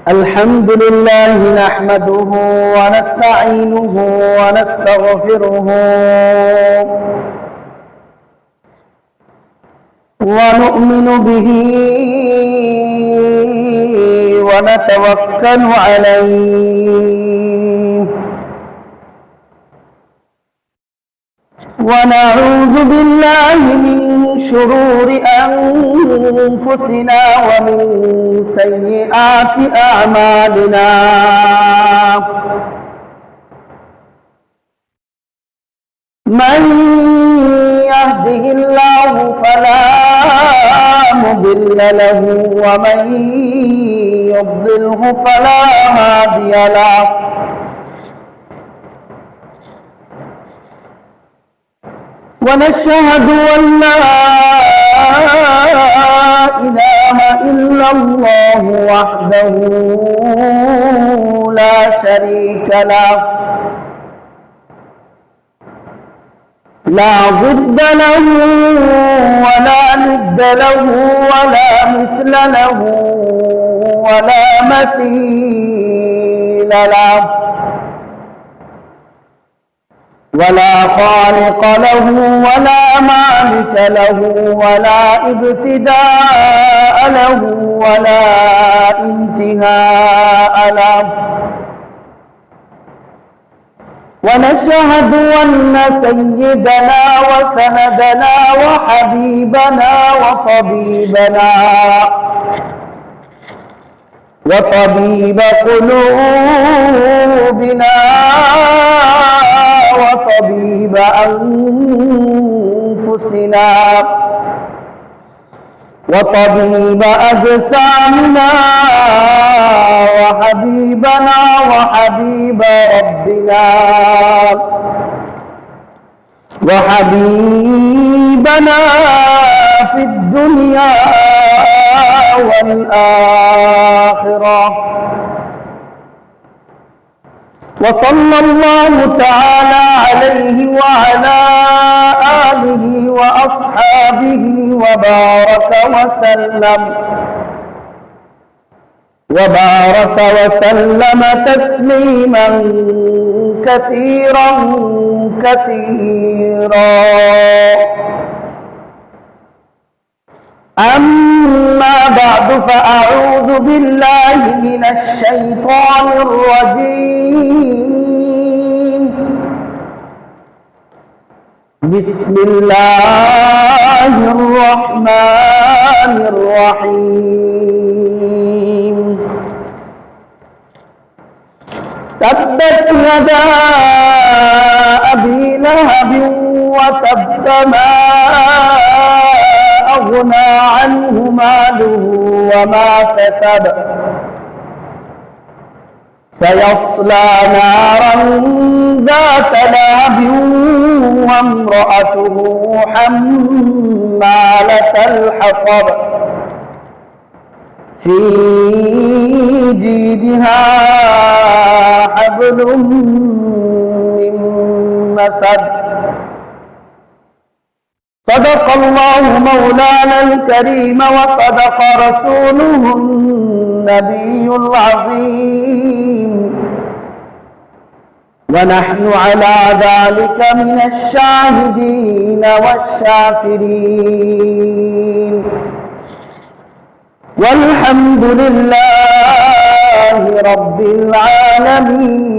الحمد لله نحمده ونستعينه ونستغفره ونؤمن به ونتوكل عليه ونعوذ بالله من شرور أنفسنا ومن سيئات أعمالنا من يهده الله فلا مضل له ومن يضلله فلا هادي له ونشهد أن لا إله إلا الله وحده لا شريك له لا ضد له ولا ند له ولا مثل له ولا مثيل له ولا خالق له ولا مالك له ولا ابتداء له ولا انتهاء له ونشهد أن سيدنا وسندنا وحبيبنا وطبيب قلوبنا وطبيب أنفسنا وطبيب أجسامنا وحبيبنا وحبيب ربنا وحبيبنا في الدنيا والآخرة وصلى الله تعالى عليه وعلى آله وأصحابه وبارك وسلم تسليما كثيرا أما بعد فأعوذ بالله من الشيطان الرجيم بسم الله الرحمن الرحيم تبت يدا أبي لهب وتب ما أغنى عنه ماله وما كسب سيصلى نارا ذات لهب وامرأته حمالة الحطب في جيدها حبل من مسد صدق الله مولانا الكريم وصدق رسوله النبي العظيم ونحن على ذلك من الشاهدين والشاكرين والحمد لله رب العالمين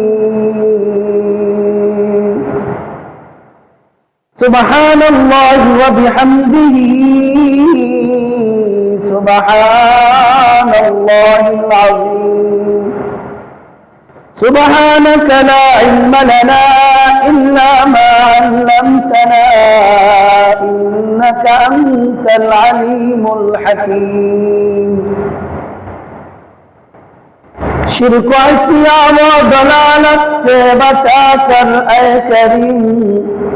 سبحان الله وبحمده سبحان الله العظيم سبحانك لا علم لنا إلا ما علمتنا إنك أنت العليم الحكيم شرك عصيان وضلالت سے بچا کر اے کریم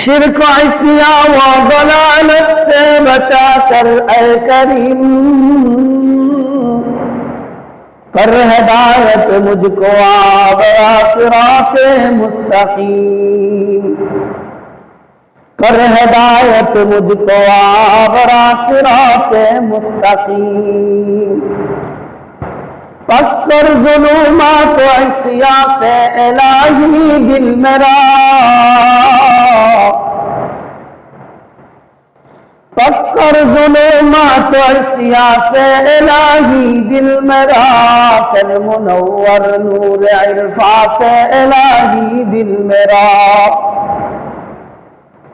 شرک عصیاں و ضلالت سے بچا کر اے کریم کر ہدایت مجھ کو آ گیا صراط مستقیم कर हिदायत मुझको आबरा सिराते मुस्तकीम पक्कर जुलूमात ऐसिया से इलाही दिल मेरा पक्कर जुलूमात ऐसिया से इलाही दिल मेरा कर मुनव्वर नूर इरफा से इलाही दिल मेरा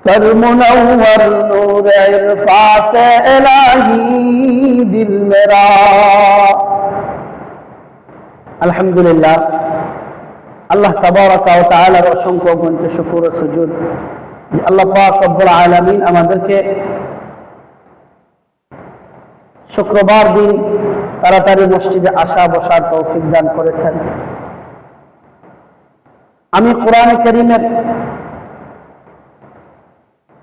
कर मुनव्वर नूर इरफा से इलाही दिल मेरा। আলহামদুলিল্লাহ, আল্লাহ তাবারাকা ওয়া তাআলার অসংখ্য গুণে শুকর ও সুজুদ যে আল্লাহ পাক রব্বুল আলামিন আমাদেরকে শুক্রবার দিন তাড়াতাড়ি মসজিদে আসা বসার তৌফিক দান করেছেন। আমি কোরআনে কারীমের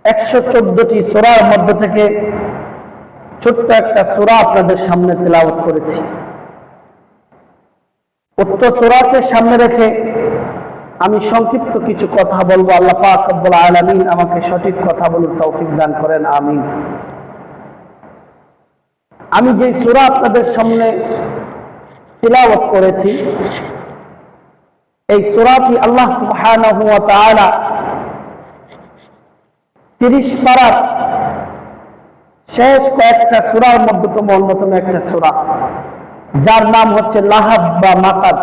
114টি সূরার মধ্য থেকে ছোট্ট একটা সূরা আপনাদের সামনে তেলাওয়াত করেছি। উক্ত সূরাকে সামনে রেখে আমি সংক্ষিপ্ত কিছু কথা বলবো। আল্লাহ পাক রব্বুল আলামিন আমাকে সঠিক কথা বলার তৌফিক দান করেন, আমিন। আমি যে সূরা আপনাদের সামনে তিলাওয়াত করেছি, এই সূরাটি আল্লাহ সুবহানাহু ওয়া তাআলা 30 পারার শেষ কয়েকটা সূরার মধ্যতম অন্যতম একটা সূরা, যার নাম হচ্ছে লাহাব বা মাসাদ।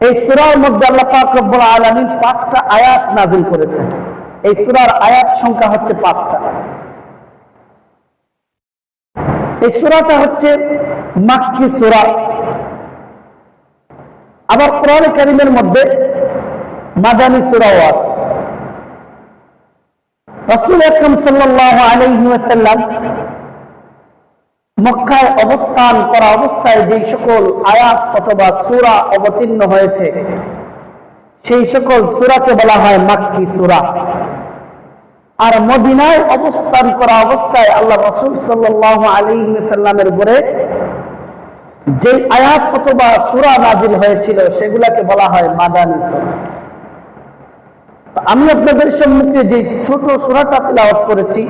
এই সূরার মধ্যে আল্লাহ পাক রব্বুল আলামিন 5টা আয়াত নাযিল করেছেন। এই সূরার আয়াত সংখ্যা হচ্ছে 5টা। এই সূরাটা হচ্ছে মাক্কি সূরা। আবার কোরআনে কারীমের মধ্যে মাদানী সূরাও আছে। রাসূল আকরাম সাল্লাল্লাহু আলাইহি ওয়াসাল্লাম মক্কায় অবস্থান করা অবস্থায় যে সকল আয়াত অথবা সূরা অবতীর্ণ হয়েছে, সেই সকল সূরাকে বলা হয় মাক্কি সূরা। আর মদিনায় অবস্থান করা অবস্থায় আল্লাহ রাসূল সাল্লাল্লাহু আলাইহি ওয়াসাল্লামের উপরে যে আয়াত অথবা সূরা নাযিল হয়েছিল, সেগুলোকে বলা হয় মাদানী সূরা। আমি আপনাদের সম্মুখে যে ছোট সূরাটা তেলাওয়াত করেছি,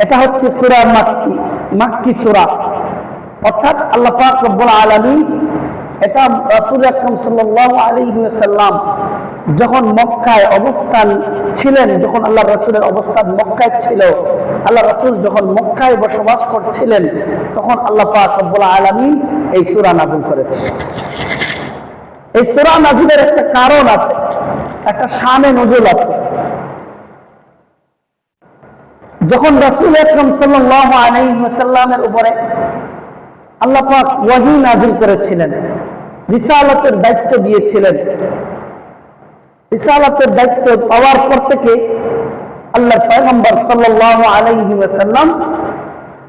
এটা হচ্ছে সূরা মাক্কি সূরা। অর্থাৎ আল্লাহ পাক রব্বুল আলামিন এটা রাসূল আকরাম সাল্লাল্লাহু আলাইহি ওয়াসাল্লাম যখন মক্কায় অবস্থান ছিলেন, যখন আল্লাহ রাসূলের অবস্থান মক্কায় ছিল, আল্লাহ রাসূল যখন মক্কায় বসবাস করছিলেন, তখন আল্লাহ পাক রব্বুল আলামিন এই সূরা নাযিল করেছেন। এই সূরা নাযিলের একটা কারণ আছে, একটা শানে নুজুল আছে। যখন রাসূল আকরাম সাল্লাল্লাহু আলাইহি ওয়াসাল্লামের উপরে আল্লাহ পাক ওহী নাযিল করেছিলেন, রিসালাতের দায়িত্ব দিয়েছিলেন, রিসালাতের দায়িত্ব পাওয়ার পর থেকে আল্লাহর পয়গম্বর সাল্লাল্লাহু আলাইহি ওয়াসাল্লাম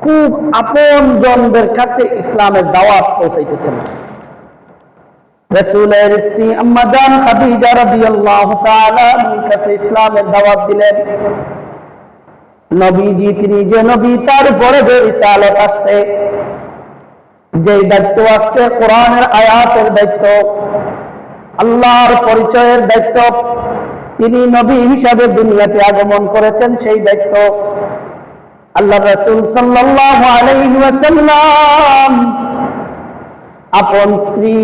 খুব আপনজনদের কাছে ইসলামের দাওয়াত পৌঁছাইতেছেন। রাসূলের স্ত্রী আম্মা জান খাদিজা রাদিয়াল্লাহু তাআলা আনহার কাছে ইসলামের দাওয়াত দিলেন। নবীজি, তিনি যে নবী, তার উপরে যে রিসালাত আসছে, যে দায়িত্ব আসছে, কোরআনের আয়াতের দায়িত্ব, আল্লাহর পরিচয়ের দায়িত্ব, তিনি নবী হিসাবে দুনিয়াতে আগমন করেছেন, সেই দায়িত্ব আল্লাহ রাসূল সাল্লাল্লাহু আলাইহি ওয়াসাল্লাম আপন স্ত্রী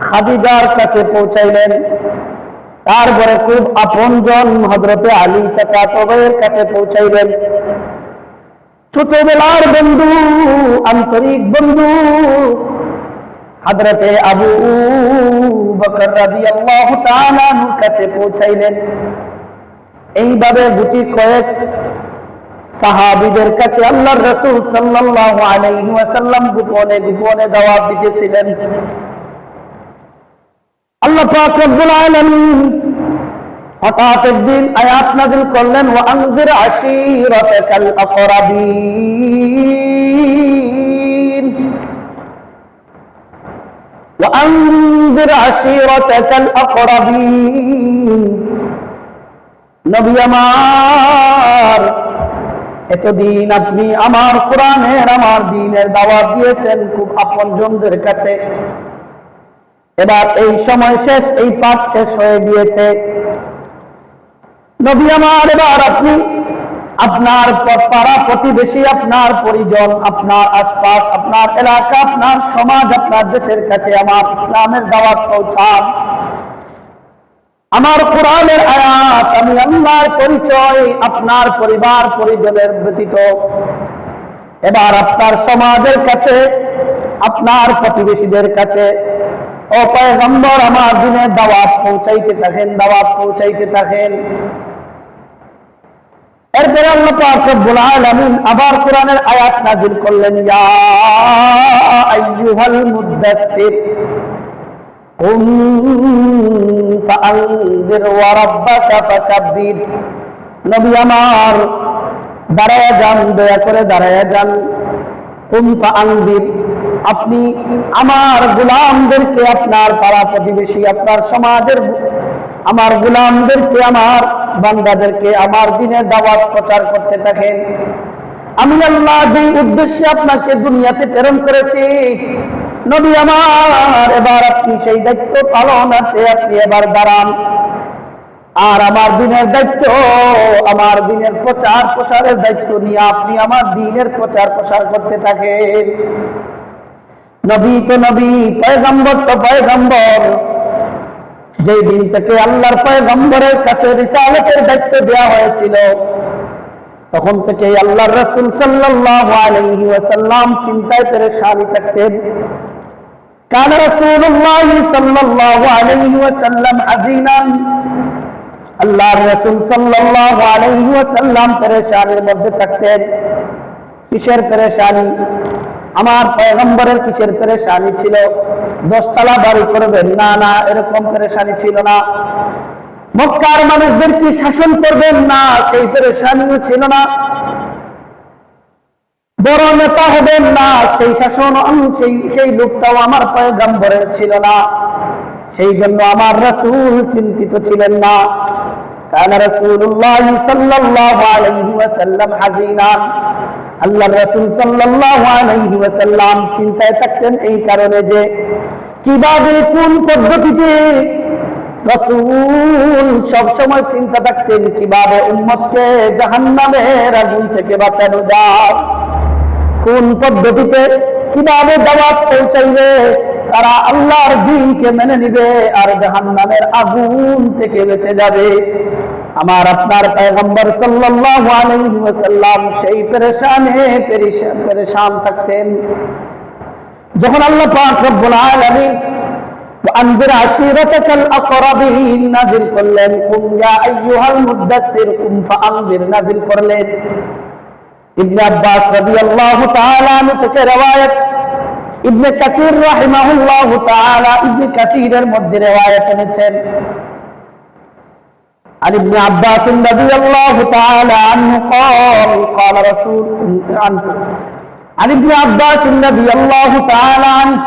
খাদিজার কাছে পৌঁছাইলেন। তারপরে খুব আপনজন হযরতে আলী চাচাতো ভাইয়ের কাছে পৌঁছাইলেন। ছোটবেলার বন্ধু, আন্তরিক বন্ধু হযরতে আবু বকর রাদিয়াল্লাহু তাআলা আনহুর কাছে পৌঁছাইলেন। এইভাবে গুটি কয়েক সাহাবীদের কাছে আল্লাহর রাসূল সাল্লাল্লাহু আলাইহি ওয়াসাল্লাম গোপনে গোপনে দাওয়াত দিতেছিলেন। আল্লাহ পাক রব্বুল আলামিন হঠাৎ একদিন আয়াত নাযিল করলেন, ওয়া আনজির আশীরাতাকাল আকরাবিন, ওয়া আনজির আশীরাতাকাল আকরাবিন। নবী আমার, এতদিন আপনি আমার কোরআনের, আমার দ্বীনের দাওয়াত দিয়েছেন খুব আপনজনদের কাছে। এবার এই সময় শেষ, এই পাঠ শেষ হয়ে গিয়েছে। নবী আমার, এবার আপনি আপনার পাড়া প্রতিবেশী, আপনার পরিজন, আপনার আশপাশ, আপনার এলাকা, আপনার সমাজ, আপনার দেশের কাছে আমার ইসলামের দাওয়াত পৌঁছান। আমার কোরআনের আয়াত, আমি আল্লাহর পরিচয় আপনার পরিবার পরিজনের ব্যতীত এবার আপনার সমাজের কাছে, আপনার প্রতিবেশীদের কাছে ও পয়গম্বর আমার দিনের দাওয়াত পৌঁছাইতে থাকেন, দাওয়াত পৌঁছাইতে থাকেন। এরপরে আল্লাহ পাক রব্বুল আলামিন আবার কোরআনের আয়াত নাযিল করলেন, ইয়া আইয়ুহাল মুদ্দাসসির কুম ফাআনযির ওয়া রাব্বাকা ফাকাব্বির। নবী আমার, দাঁড়ায়া যান, দয়া করে দাঁড়ায়া যান। কুম ফাআনযির, আপনি আমার গোলামদেরকে, আপনার পাড়া প্রতিবেশী, আপনার সমাজের আমার গোলামদেরকে, আমার বান্দাদেরকে আমার দ্বীনের দাওয়াত প্রচার করতে থাকেন। আমি আল্লাহ যে উদ্দেশ্যে আপনাকে দুনিয়াতে প্রেরণ করেছি, নবী আমার, এবার আপনি সেই দায়িত্ব পালনাতে আপনি এবার দাঁড়ান। আর আমার দ্বীনের দায়িত্ব, আমার দ্বীনের প্রচার প্রসারের দায়িত্ব নিয়ে আপনি আমার দ্বীনের প্রচার প্রসার করতে থাকেন। নবী তো নবী, পয়গম্বর তো পয়গম্বর। যেই দিন থেকে আল্লাহর পয়গম্বরের কাছে রিসালাতের দায়িত্ব দেওয়া হয়েছিল, তখন থেকে আল্লাহর রাসূল সাল্লাল্লাহু আলাইহি ওয়াসাল্লাম চিন্তায় পেরেশানি থাকতেন। কান রাসূলুল্লাহ সাল্লাল্লাহু আলাইহি ওয়াসাল্লাম হাযিনান, আল্লাহর রাসূল সাল্লাল্লাহু আলাইহি ওয়াসাল্লাম পেরেশানির মধ্যে থাকতেন। কিসের পেরেশানি? আমার পয়গম্বরের কিসের পেরেশানি ছিল? 10 তলা বাড়ি করবেন না, না, এরকম পেরেশানি ছিল না। মক্কার মানুষদের কি শাসন করবেন না, সেই পেরেশানিও ছিল না। বড় নেতা হবেন না, সেই শাসন, সেই লোকটাও আমার পয়গম্বরের ছিল না। সেই জন্য আমার রাসূল চিন্তিত ছিলেন না। কান রাসূলুল্লাহ সাল্লাল্লাহু আলাইহি ওয়াসাল্লাম হাযিনান, আল্লাহর রাসূল সাল্লাল্লাহু আলাইহি ওয়াসাল্লাম চিন্তায় থাকতেন এই কারণে যে কিভাবে, কোন পদ্ধতিতে, রাসূল সব সময় চিন্তা থাকতেন কিভাবে উম্মতকে জাহান্নামের আগুন থেকে বাঁচানো যায়, কোন পদ্ধতিতে, কিভাবে দাওয়াত পৌঁছাইবে, তারা আল্লাহর দ্বীনকে মেনে নিবে আর জাহান্নামের আগুন থেকে বেঁচে যাবে। আমার আপনার পয়গম্বর সাল্লাল্লাহু আলাইহি ওয়াসাল্লাম সেই পেরেশান থাকতেন। যখন আল্লাহ পাক রব্বুল আলামিন আনজির আশীরাতাকাল আকরাবিন নাযিল করলেন, কুম ইয়া আইয়ুহাল মুদ্দাসসির কুম ফাআনজির নাযিল করলেন, ইবনে আব্বাস রাদিয়াল্লাহু তাআলা আনহু থেকে riwayat, ইবনে কাসির রাহিমাহুল্লাহু তাআলা ইবনে কাসিরের মধ্যে riwayat এনেছেন। عن ابن عباس رضي الله تعالى عنه قال قال رسول عن ابن عباس رضي الله تعالى عنه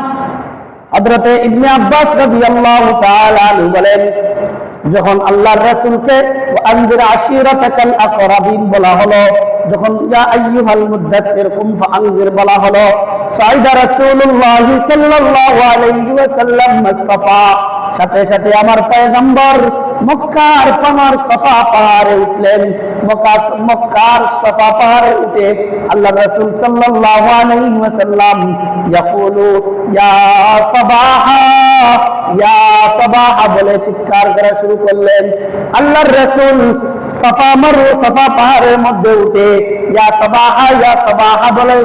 حضرت ابن عباس رضي الله تعالى عنه বলেন, যখন আল্লাহর রাসূলকে আনজির আশীরাতাকাল আকরাবিন বলা হলো, যখন ইয়া আইয়ুহাল মুদ্দাসসির কুম ফাআনজির বলা হলো, সাইদা রাসূলুল্লাহ সাল্লাল্লাহু আলাইহি ওয়াসাল্লাম সাফা, সাথে সাথে আমার পয়গম্বর মক্কার পাহাড় সাফা পাহাড়ে উঠলেন। মক্কার সাফা পাহাড়ে উঠে আল্লাহ রাসূল সাল্লাল্লাহু আলাইহি ওয়াসাল্লাম ইয়াকুলু ইয়া সাবাহা, ইয়া সাবাহা বলে চিৎকার করা শুরু করলেন। আল্লাহর রাসূল সাফা পাহাড়ের মধ্যে উঠে ইয়া সাবাহা বলে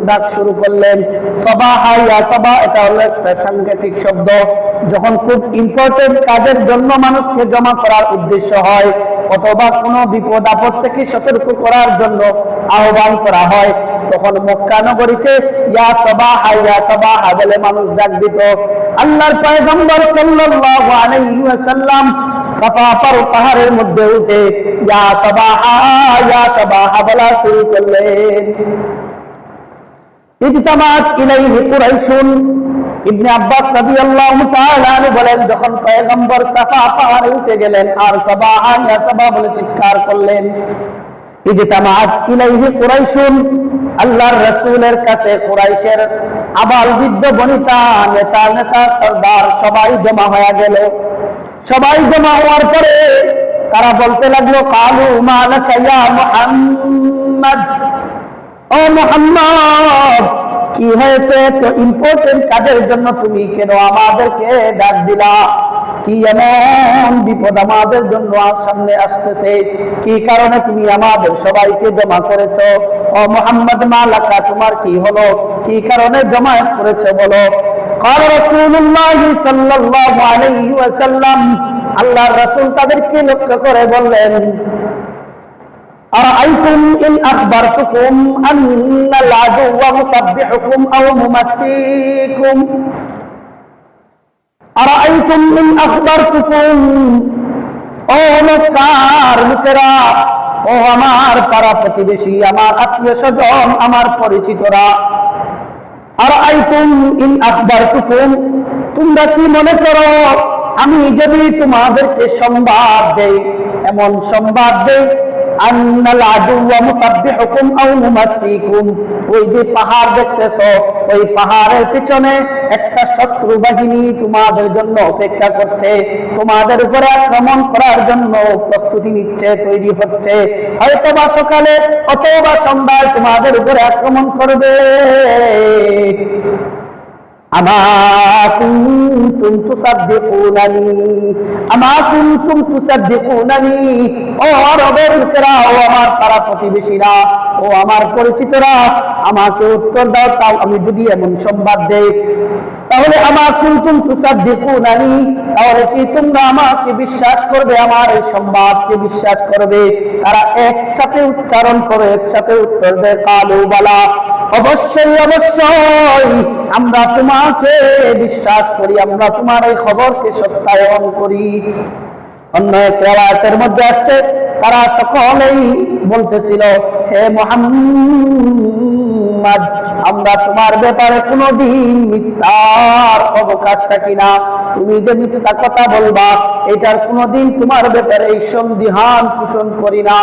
ডাক শুরু করলেন। সাবাহা, ইয়া সাবা, এটা হলো একটা সাংঘাতিক শব্দ। যখন খুব ইম্পর্টেন্ট কাজের জন্য মানুষকে জমা করার উদ্দেশ্য হয়, অথবা কোনো বিপদ আপদ থেকে সতর্ক করার জন্য আহ্বান করা হয়, তখন মক্কা নগরীতে ইয়া সাবাহা বলে মানুষ ডাক দিত। আল্লাহর পয়গম্বর সাল্লাল্লাহু আলাইহি ওয়াসাল্লাম সাফা পাহাড়ের মধ্যে উঠে ইয়া সাবাহা বলা শুরু করলেন। ইজতামাত ইলাইহি কুরাইশুন, ইবনে আব্বাস রাদিয়াল্লাহু তাআলা আনহু বলেন, যখন পয়গম্বর সাফা পাহাড়ে উঠে গেলেন আর সাবাহা ইয়া সাবা বলে চিৎকার করলেন, ইজতামাত ইলাইহি কুরাইশুন, আল্লাহর রাসূলের কাছে কুরাইশের আবাল বৃদ্ধ বনিতা, নেতা সরদার সবাই জমা হয়ে গেল। সবাই জমা হওয়ার পরে তারা বলতে লাগলো কালু মালাকা ইয়া মুহাম্মদ, ও মুহাম্মদ কি হয়েছে? তো ইম্পর্টেন্ট কাজের জন্য তুমি কেন আমাদেরকে ডাক দিলা? কি এমন বিপদ আমাদের জন্য সামনে আসতেছে? কি কারণে তুমি আমাদের সবাইকে জমা করেছো? ও মুহাম্মদ মালাকা, তোমার কি হলো? কি কারণে জমায়েত করেছো বলো? قال رسول الله صلى الله عليه وسلم, আল্লাহর রাসূল তাদেরকে লক্ষ্য করে বললেন, أرأيتم إن أخبرتكم أن العدو مسبحكم أو ممسيكم أرأيتم إن أخبرتكم, ও মক্কার লোকেরা, ও আমার পাড়া প্রতিবেশী, আমার আত্মীয় স্বজন, আমার পরিচিতরা, আরাআইতুম ইন আখবারতুকুম, তোমরা কি মনে করো আমি যদি তোমাদেরকে সংবাদ দেই, এমন সংবাদ দেই, আন্নাল আদুওয়া মুসাব্বিহুকুম আও মুমাসসিকুম, ওই যে পাহাড় দেখতেছো, ওই পাহাড়ের পিছনে একটা শত্রু বাহিনী তোমাদের জন্য অপেক্ষা করছে, তোমাদের উপরে আক্রমণ করার জন্য প্রস্তুতি নিচ্ছে, তৈরি হচ্ছে, হয়তো বা সকালে অথবা সন্ধ্যায় তোমাদের উপরে আক্রমণ করবে। আমা কুনতুম তুসাদ্দিকুনানি, আমা কুনতুম তুসাদ্দিকুনানি, ও আরবের লোকেরা, ও আমার পাড়া প্রতিবেশীরা, ও আমার পরিচিতরা, আমাকে উত্তর দাও, তাও আমি যদি এমন সংবাদ দেই, তাহলে আমা কুনতুম তুসাদ্দিকুনানি, তাহলে কি তোমরা আমাকে বিশ্বাস করবে, আমার এই সংবাদকে বিশ্বাস করবে? তারা একসাথে উচ্চারণ করে একসাথে উত্তর দেয়, কালু বালা, অবশ্যই অবশ্যই আমরা তোমাকে বিশ্বাস করি, আমরা তোমার এই খবরকে সত্যায়ন করি। অন্য এক riwayat-এর মধ্যে আসছে, তারা সকলেই বলতেছিল, হে মুহাম্মদ, আমরা তোমার ব্যাপারে কোনোদিন মিথ্যার অবকাশ রাখি না, তুমি যে মিথ্যা কথা বলবা এটার কোনোদিন তোমার ব্যাপারে সন্দিহান পোষণ করি না,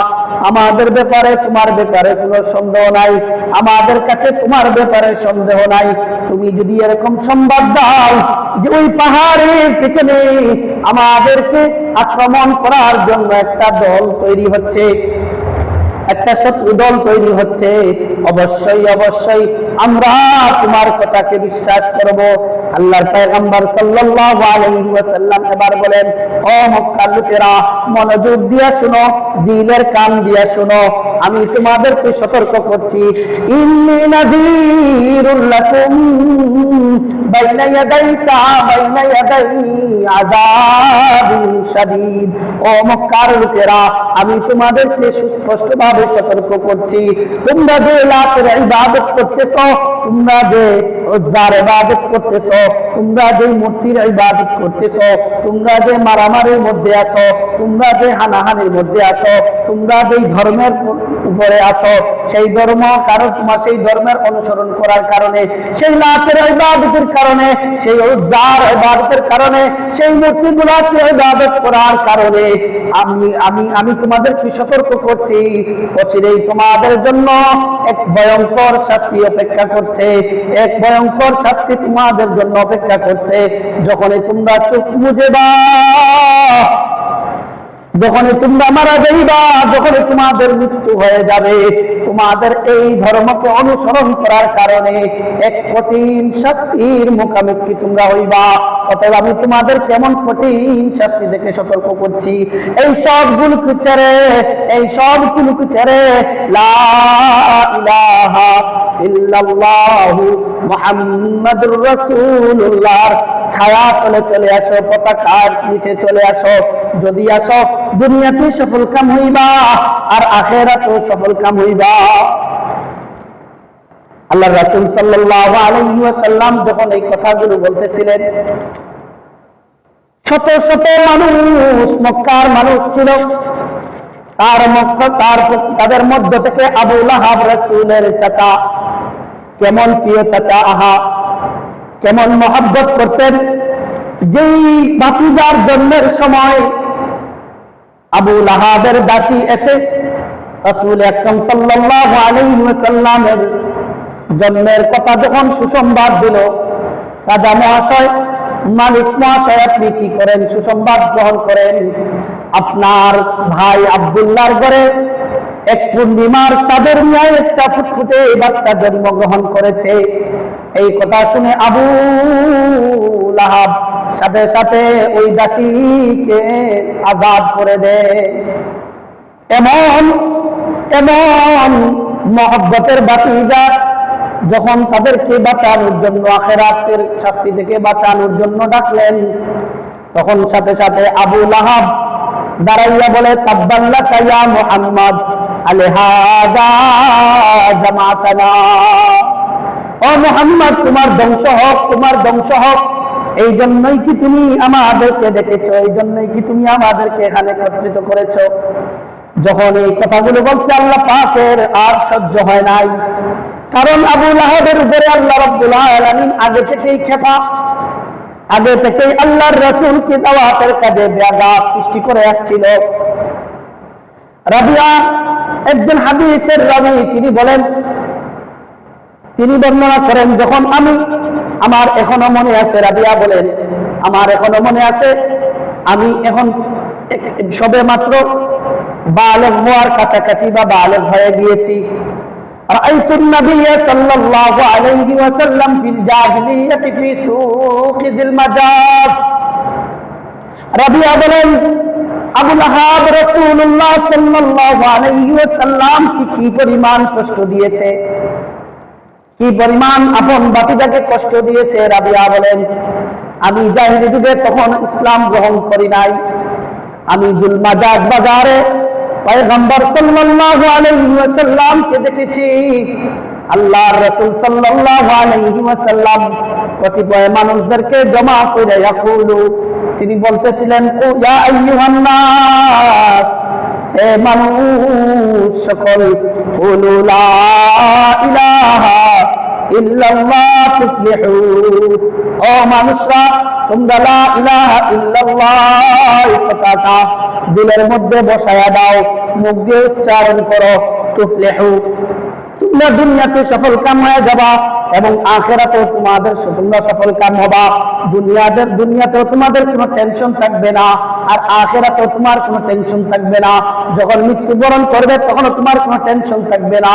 আমাদের ব্যাপারে তোমার ব্যাপারে কোনো সন্দেহ নাই, আমাদের কাছে তোমার ব্যাপারে সন্দেহ নাই। তুমি যদি এরকম সংবাদ দাও যে ওই পাহাড়ের পিছনে আমাদেরকে আক্রমণ করার জন্য একটা দল তৈরি হচ্ছে, একটা শত্রু দল তৈরি হচ্ছে, অবশ্যই অবশ্যই আমরা তোমার কথাকে বিশ্বাস করব। আল্লাহর পয়গম্বর সাল্লাল্লাহু আলাইহি ওয়াসাল্লাম এবার বলেন, ও মক্কার লোকেরা, মনোযোগ দিয়ে শুনো, দিলের কান দিয়ে শুনো, আমি তোমাদেরকে সতর্ক করছি, ইন্নী নাযীরুল লাকুম বাইনা ইয়াদাই আযাবিন শাদীদ, ও মক্কার লোকেরা, আমি তোমাদেরকে সুস্পষ্টভাবে সতর্ক করছি, তোমরা যে লাতের ইবাদত করতেছো, তোমরা যে উজ্জার ইবাদত করতেছো, তোমরা যে মূর্তির ইবাদত করতেছো, তোমরা যে মারামারির মধ্যে আছো, তোমরা যে হানাহানির মধ্যে আছো, তোমরা যে ধর্মের উপরে আছো, সেই ধর্ম কারণ তোমার সেই ধর্মের অনুসরণ করার কারণে, সেই লাতের ইবাদতের কারণে, সেই উজ্জার ইবাদতের কারণে, সেই মূর্তিগুলোকে ইবাদত করার কারণে আমি তোমাদেরকে সতর্ক করছি, অচিরেই তোমাদের জন্য এক ভয়ঙ্কর শাস্তি অপেক্ষা করছে, এক ভয়ঙ্কর শাস্তি তোমাদের জন্য অপেক্ষা করছে। যখনই তোমরা চোখ বুঝেবা, যখনই তোমরা মারা যাইবা, যখনই তোমাদের মৃত্যু হয়ে যাবে, তোমাদের এই ধর্মকে অনুসরণ করার কারণে এক কঠিন শাস্তির মুখোমুখি তোমরা হইবা। অতএব আমি তোমাদের কেমন কঠিন শাস্তি দেখে সতর্ক করছি, এই সবগুলোকে ছেড়ে, এই সবগুলোকে ছেড়ে লা ইলাহা ইল্লাল্লাহু মুহাম্মাদুর রাসূলুল্লাহর ছায়া তলে চলে আসো, পতাকার নিচে চলে আসো। যদি আসো, দুনিয়াতে সফল কাম হইবা আর আখিরাতেও সফল কাম হইবা। আল্লাহ রাসূল সাল্লাল্লাহু আলাইহি ওয়াসাল্লাম যখন এই কথাগুলো বলতেছিলেন, শত শত মানুষ, মক্কার মানুষ ছিল, তাদের মধ্য থেকে আবু লাহাব, রাসূলের চাচা, কেমন প্রিয় চাচা, আহা কেমন মহব্বত করতেন। যেই ভাতিজার জন্মের সময় আবু লাহাবের দাসী এসে রাসূল আকরাম সাল্লাল্লাহু আলাইহি ওয়াসাল্লামের জন্মের কথা যখন সুসংবাদ দিল, রাজা মহাশয়, মালিক মহাশয়, আপনি কি করেন? সুসংবাদ গ্রহণ করেন। আপনার ভাই আব্দুল্লাহর ঘরে এক পূর্ণিমার চাঁদের নিয়ে একটা ফুটফুটে বাচ্চা জন্মগ্রহণ করেছে। এই কথা শুনে আবু লাহাব সাথে সাথে ওই দাসীকে আযাব করে দেয়। এমন এমন মহব্বতের বাতিজা যখন তাদেরকে বাঁচানোর জন্য, আখিরাতের শাস্তি থেকে বাঁচানোর জন্য ডাকলেন, তখন সাথে সাথে আবু লাহাব দাঁড়াইয়া বলে, তাব্বান লাকা ইয়া মুহাম্মদ আলিহাযা জামাতানা। ও মুহাম্মদ, তোমার ধ্বংস হোক, তোমার ধ্বংস হোক। এই জন্যই কি তুমি আমাদেরকে ডেকেছো? এই জন্যই কি তুমি আমাদেরকে এখানে একত্রিত করেছো? যখন এই কথাগুলো বলছে আল্লাহ পাকের আর সহ্য হয় নাই। কারণ আবু লাহাবের উপরে আল্লাহ রাব্বুল আলামিন আগে থেকেই খেপা, আগে থেকেই আল্লাহর রাসূলকে দাওয়াতের কাজে ব্যাঘাত সৃষ্টি করে আসছিল। রাবিয়া একজন হাদিসের রাবী, তিনি বলেন, তিনি বর্ণনা করেন, যখন আমার এখনো মনে আছে, রাবিয়া বলেন, আমার এখনো মনে আছে, আমি এখন সবে মাত্র বালেগ হওয়ার কাছাকাছি বা বালেগ হয়ে গিয়েছি। রাআইতুন নবিয়্য সাল্লাল্লাহু আলাইহি ওয়াসাল্লাম ফিল জাহিলিয়্যাতি ফি সুকি যিল মাজাজ। রাবিয়া বলেন, আবু লাহাব রাসূলুল্লাহ সাল্লাল্লাহু আলাইহি ওয়াসাল্লামকে কি পরিমাণ কষ্ট দিয়েছে, কি পরিমাণ আপন বাতিজাকে কষ্ট দিয়েছে। রাবিয়া বলেন, আমি জাহিলি যুগে তখন ইসলাম গ্রহণ করি নাই। আমি যুল মাজাজ বাজারে পয়গম্বর সাল্লাল্লাহু আলাইহি ওয়াসাল্লামকে দেখেছি। আল্লাহর রাসূল সাল্লাল্লাহু আলাইহি ওয়াসাল্লাম কতিপয় মানুষদেরকে জমা করে ইয়াকুলু, তিনি বলতেছিলেন, ও ইয়া আইয়ুহান নাস, হে মানুষ সকল, কুলু লা ইলাহা ইল্লাল্লাহ তুফলিহু, ও মানুষরা তোমরা লা ইলাহা ইল্লাল্লাহ এই কথাটা দিলের মধ্যে বসায়া দাও, মুখ দিয়ে উচ্চারণ করো, তুফলিহু, তোমরা দুনিয়াতে সফল কাম হয়ে যাবা এবং আখিরাতেও তোমরা সফল কাম হবা। দুনিয়াতেও তোমাদের কোনো টেনশন থাকবে না, আর আখিরাতেও তোমার কোনো টেনশন থাকবে না। যখন মৃত্যুবরণ করবে তখনও তোমার কোনো টেনশন থাকবে না।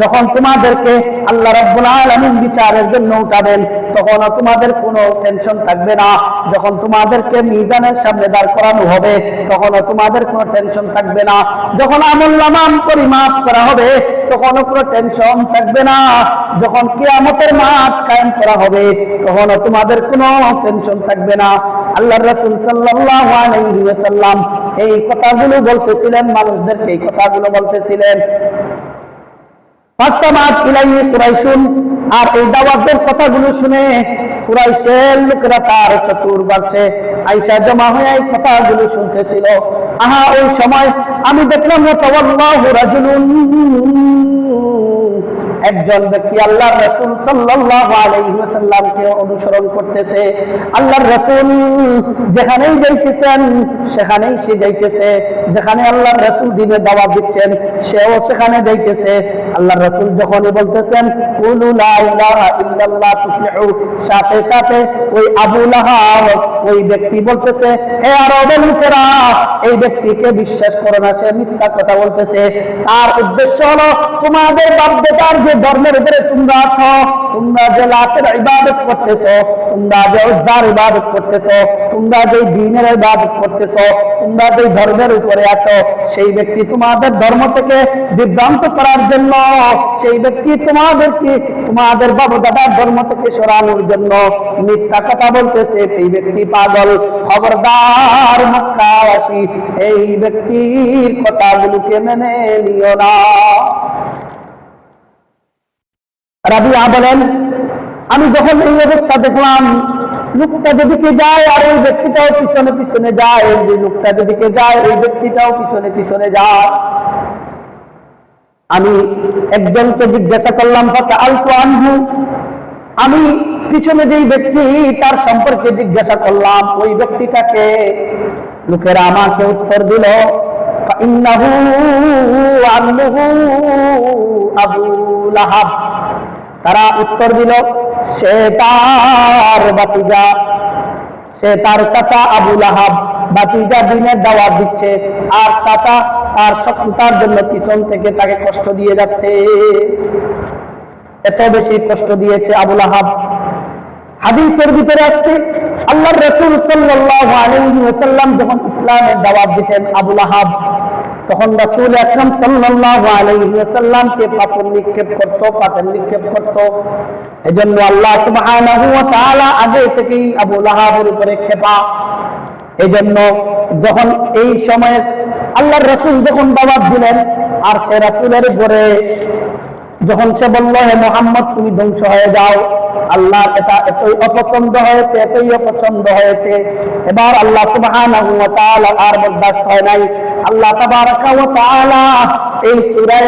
যখন তোমাদেরকে আল্লাহ রাব্বুল আলামিন বিচারের জন্য উঠাবেন তখনও তোমাদের কোনো টেনশন থাকবে না। যখন তোমাদেরকে মিজানের সামনে দাঁড় করানো হবে তখনও তোমাদের কোনো টেনশন থাকবে না। যখন আমলনামা পরিমাপ করা হবে তখনও কোনো টেনশন থাকবে না। যখন কিয়ামতের মাঠ কায়েম করা হবে তখনও তোমাদের কোনো টেনশন থাকবে না। আল্লাহর রাসূল সাল্লাল্লাহু আলাইহি ওয়াসাল্লাম এই কথাগুলো বলতেছিলেন, মানুষদেরকে এই কথাগুলো বলতেছিলেন। ফাস্তামাত ইলাইহি কুরাইশুন, আর এই দাওয়াতের কথাগুলো শুনে কুরাইশের লোকেরা তার চতুর্পার্শ্বে আয়েশা জমা হয়ে এই কথাগুলো শুনতেছিল। ওই সময় আমি দেখলাম তাওয়াল্লাহু রাজুলুন, একজন ব্যক্তি আল্লাহর রাসূল সাল্লাল্লাহু আলাইহি ওয়াসাল্লামকে অনুসরণ করতেছে। আল্লাহর রাসূল যেখানেই যাইতেছেন সেখানেই সে যাইতেছে, যেখানে আল্লাহর রাসূল দ্বীনের দাওয়াত দিচ্ছেন সেও সেখানে যাইতেছে। আল্লাহর রাসূল যখনই বলতেছেন কুলু লা ইলাহা ইল্লাল্লাহ তুফলিহু, সাথে সাথে ওই আবু লাহাব ওই ব্যক্তি বলতেছে, হে আরবের লোকেরা, এই ব্যক্তিকে বিশ্বাস করো না, সে মিথ্যা কথা বলতেছে। তার উদ্দেশ্য হলো তোমাদের বাপ-দাদার যে ধর্মের উপরে তোমরা আছো, তোমরা যে লাতের ইবাদত করতেছো, তোমরা যে উজ্জার ইবাদত করতেছো, তোমরা যে দ্বীনের ইবাদত করতেছো, তোমরা যে ধর্মের উপরে আছো, সেই ব্যক্তি তোমাদের ধর্ম থেকে বিভ্রান্ত করার জন্য, সেই ব্যক্তি তোমাদের বাবা দাদার ধর্ম থেকে সরানোর জন্য মিথ্যা কথা বলতেছে। সেই ব্যক্তি পাগল। খবরদার মক্কাবাসী, এই ব্যক্তির কথাগুলোকে মেনে নিও না। রাবিয়া বলেন, আমি যখন এই অবস্থা দেখলাম, লোকটা যেদিকে যায় আর ওই ব্যক্তিটাও পিছনে পিছনে যায়, ওই লোকটা যেদিকে যায় ওই ব্যক্তিটাও পিছনে পিছনে যায়। আমি একজনকে জিজ্ঞাসা করলাম, ফাসআলতু আনহু, আমি পিছনে যেই ব্যক্তি তার সম্পর্কে জিজ্ঞাসা করলাম, ওই ব্যক্তিটাকে। লোকেরা আমাকে উত্তর দিল, ইন্নাহু আন্নুহু আবু লাহাব। তারা উত্তর দিল, সে তার বাতিজা, সে তার চাচা আবু লাহাব ভাতিজা দ্বীনের দাওয়াত দিচ্ছে, আর চাচা তার জন্য পিছন থেকে তাকে কষ্ট দিয়ে যাচ্ছে। এত বেশি কষ্ট দিয়েছে আবু লাহাব। হাদিসের ভিতরে আসছে আল্লাহর রাসূল সাল্লাল্লাহু আলাইহি ওয়াসাল্লাম যখন ইসলামের দাওয়াত দিতেন আবু লাহাব, তখন রাসূল আকরাম সাল্লাল্লাহু আলাইহি ওয়াসাল্লামকে পাথর নিক্ষেপ করত, পাথর নিক্ষেপ করত। এজন্য আল্লাহ সুবহানাহু ওয়া তাআলা আগে থেকেই আবু লাহাবের উপরে ক্ষেপা। এজন্য যখন এই সময়ে আল্লাহর রাসূল যখন দাওয়াত দিলেন, আর সে রাসূলের উপরে যখন সে বলল, হে মুহাম্মদ তুমি ধ্বংস হয়ে যাও, আল্লাহ এটা এতই অপছন্দ হয়েছে, এতই অপছন্দ হয়েছে। এবার আল্লাহ সুবহানাহু ওয়া তাআলা আর বরদাস্ত হয় নাই। আল্লাহ তাবারাকা ওয়া তাআলা এই সূরা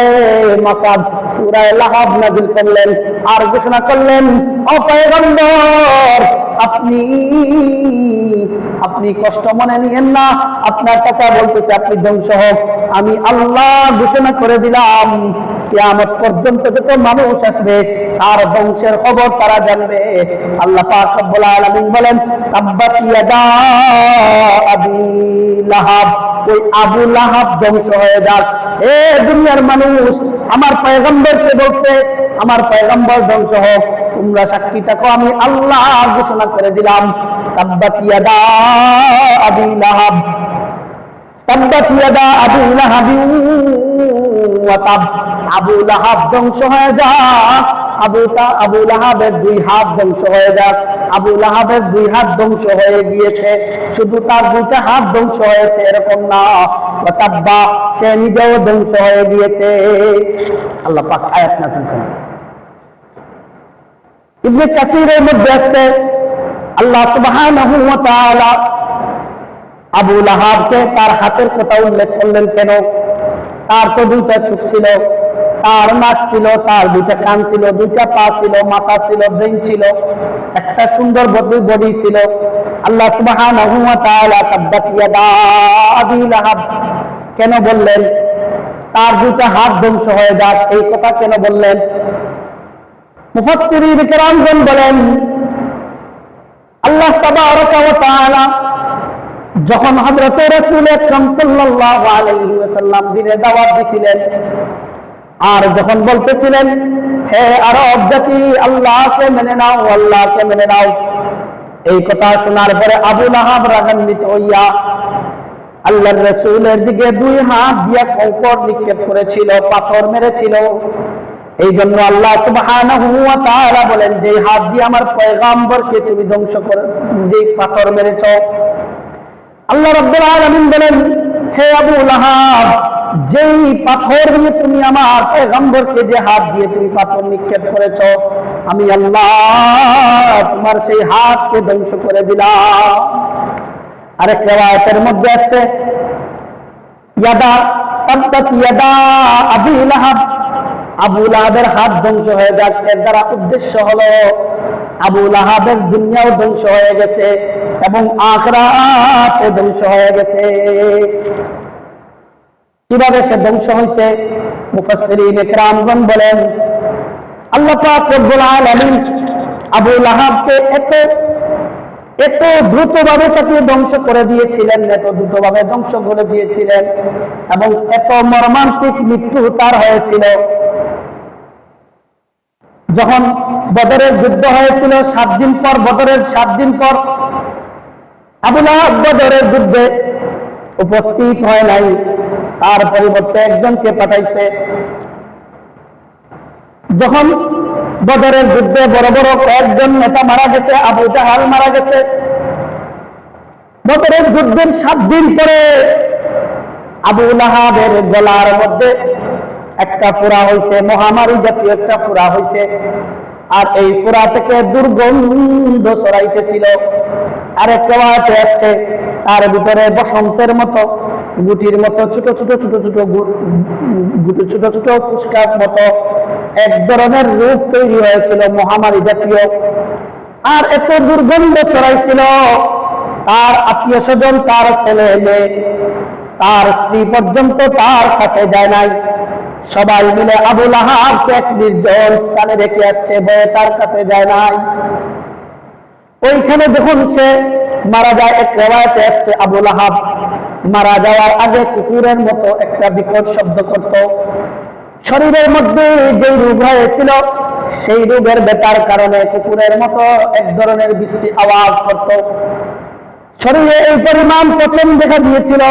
মাসাদ, সূরা লাহাব নাযিল করলেন, আর ঘোষণা করলেন, ও পয়গম্বর আপনি কষ্ট মনে নিয়েন না, আপনার কথা বলতেছে আপনি ধ্বংস হোক। আমি আল্লাহ ঘোষণা করে দিলাম কিয়ামত পর্যন্ত যত মানুষ আসবে তার বংশের খবর তারা জানবে। আল্লাহ পাক রব্বুল আলামিন বলেন, তাব্বাত ইয়াদা আবি লাহাব, ওই আবু লাহাব ধ্বংস হয়ে যাক। এ দুনিয়ার মানুষ, আমার পয়গম্বরকে বলছে আমার পয়গম্বর ধ্বংস হোক, তোমরা সাক্ষী থাকো আমি আল্লাহ ঘোষণা করে দিলাম, তাব্বাত ইয়াদা আবি লাহাব, তাব্বাত ইয়াদা আবি লাহাব ওয়া তাব, আবু লাহাব ধ্বংস হয়ে যাক, আবু লাহাবের দুই হাত ধ্বংস হয়ে যাক। আবু লাহাবের দুই হাত ধ্বংস হয়ে গিয়েছে, শুধু তার দুইটা হাত ধ্বংস হয়েছে এরকম না, ওয়া তাব্বা, সে নিজেও ধ্বংস হয়ে গিয়েছে। আল্লাহ পাক আয়াত নাযিল করেন। ইবনে কাসীরের মধ্যে আছে আল্লাহ সুবহানাহু ওয়া তাআলা আবু লাহাবকে তার হাতের কথা উল্লেখ করলেন কেন? তার তো দুইটা চোখ ছিল, তার নাক ছিল, তার দুইটা কান ছিল, দুইটা পা ছিল, মাথা ছিল, ব্রেন ছিল, একটা সুন্দর বডি ছিল। আল্লাহ সুবহানাহু ওয়া তাআলা তাব্বাত ইয়াদা আবি লাহাব কেন বললেন? তার দুইটা হাত ধ্বংস হয়ে যাক, এই কথা কেন বললেন? মুফাসসিরিন কিরামগণ বলেন, আল্লাহ তাবারাকা ওয়া তাআলা যখন হযরত রাসূল আকরাম সাল্লাল্লাহু আলাইহি ওয়াসাল্লাম দ্বীনের দাওয়াত দিছিলেন, আর যখন বলতেছিলেন, হে আরব জাতি আল্লাহকে মেনে নাও, আল্লাহকে মেনে নাও, এই কথা শোনার পরে আবু লাহাব রাগান্বিত হইয়া আল্লাহর রাসূলের দিকে দুই হাত দিয়া কঙ্কর নিক্ষেপ করেছিল, পাথর মেরেছিল। এই জন্য আল্লাহ সুবহানাহু ওয়া তাআলা বলেন, যে হাত দিয়ে আমার পয়গম্বরকে তুমি ধ্বংস করে যে পাথর মেরেছো, আল্লাহ রাব্বুল আলামিন বলেন, হে আবু লাহাব, যেই পাথর দিয়ে তুমি আমার পয়গম্বরকে, যে হাত দিয়ে তুমি পাথর নিক্ষেপ করেছো, আমি আল্লাহ তোমার সেই হাতকে ধ্বংস করে দিলাম। আরেক riwayat-এর মধ্যে আছে, ইয়াদা তাব্বাত ইয়াদা আবি লাহাব, আবু লাহাবের হাত ধ্বংস হয়ে যাক। এর দ্বারা উদ্দেশ্য হলো আবু লাহাবের দুনিয়াও ধ্বংস হয়ে গেছে এবং আখিরাতও ধ্বংস হয়ে গেছে। কিভাবে সে ধ্বংস হয়েছে? মুফাসসিরিন কিরামগণ বলেন, আল্লাহ পাক রব্বুল আলামিন আবু লাহাবকে এত দ্রুতভাবে তাকে ধ্বংস করে দিয়েছিলেন, এত দ্রুতভাবে ধ্বংস করে দিয়েছিলেন এবং এত মর্মান্তিক মৃত্যু তার হয়েছিল। যখন বদরের যুদ্ধ হয়েছিল 7 দিন পর, বদরের 7 দিন পর আবু লাহাব বদরের যুদ্ধে উপস্থিত হয় নাই, তার পরিবর্তে একজনকে পাঠাইছে। যখন বদরের যুদ্ধে বড় বড় কয়েকজন নেতা মারা গেছে, আবু জাহাল মারা গেছে। বদরের যুদ্ধের 7 দিন পরে আবু লাহাবের গলার মধ্যে একটা ফোঁড়া হয়েছে, মহামারী জাতীয় একটা ফোঁড়া হয়েছে, আর এই ফোঁড়া থেকে দুর্গন্ধ ছড়াইতেছিল। আরেকটা riwayat আছে, তার ভিতরে বসন্তের মতো গুটির মতো ছোট ছোট ফুসকার মতো এক ধরনের রূপ তৈরি হয়েছিল, মহামারী জাতীয়। আর এত দুর্গন্ধ ছড়াইছিল, তার আত্মীয় স্বজন, তার ছেলে মেয়ে, তার স্ত্রী পর্যন্ত তার কাছে যায় নাই। সবাই মিলে আবু লাহাবকে এক নির্জন স্থানে রেখে আসছে, ভয়ে তার কাছে যায় নাই। ওইখানে যখন সে মারা যায়। এক রিওয়ায়াতে আসছে আবু লাহাব মারা যাওয়ার আগে কুকুরের মতো একটা বিকট শব্দ করত। শরীরের মধ্যে যে রোগ হয়েছিল সেই রোগের ব্যথার কারণে কুকুরের মতো এক ধরনের বৃষ্টি আওয়াজ করত। শরীরে এই পরিমাণ প্রথম দেখা দিয়েছিল,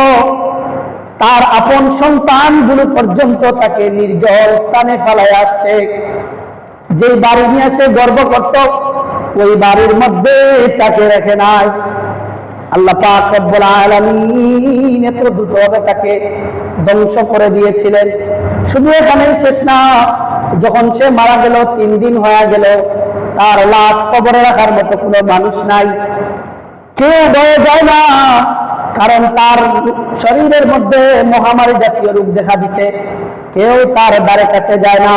তার আপন সন্তানগুলো পর্যন্ত তাকে নির্জল স্থানে ফেলায় আসছে। যে বাড়ি নিয়ে সে গর্ব করত ওই বাড়ির মধ্যে তাকে রেখে নাই। আল্লাহ পাক রব্বুল আলামিন এত দ্রুতভাবে তাকে ধ্বংস করে দিয়েছিলেন। শুধু এখানেই শেষ না, যখন সে মারা গেল 3 দিন হয়ে গেল, তার লাশ কবরে রাখার মতো কোনো মানুষ নাই, কেউ ভয়ে যায় না, কারণ তার শরীরের মধ্যে মহামারী জাতীয় রোগ দেখা দিতে কেউ তার দ্বারে কাছে যায় না।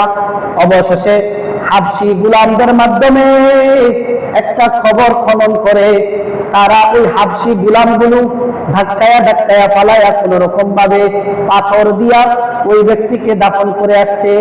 অবশেষে হাবশি গোলামদের মাধ্যমে একটা খবর খনন করে তারা ওই হাবশি গোলামগুলো ধাক্কায়া ধাক্কায়া পালায়া কোন রকম ভাবে পাথর দিয়া ওই ব্যক্তিকে দাফন করে আসছে।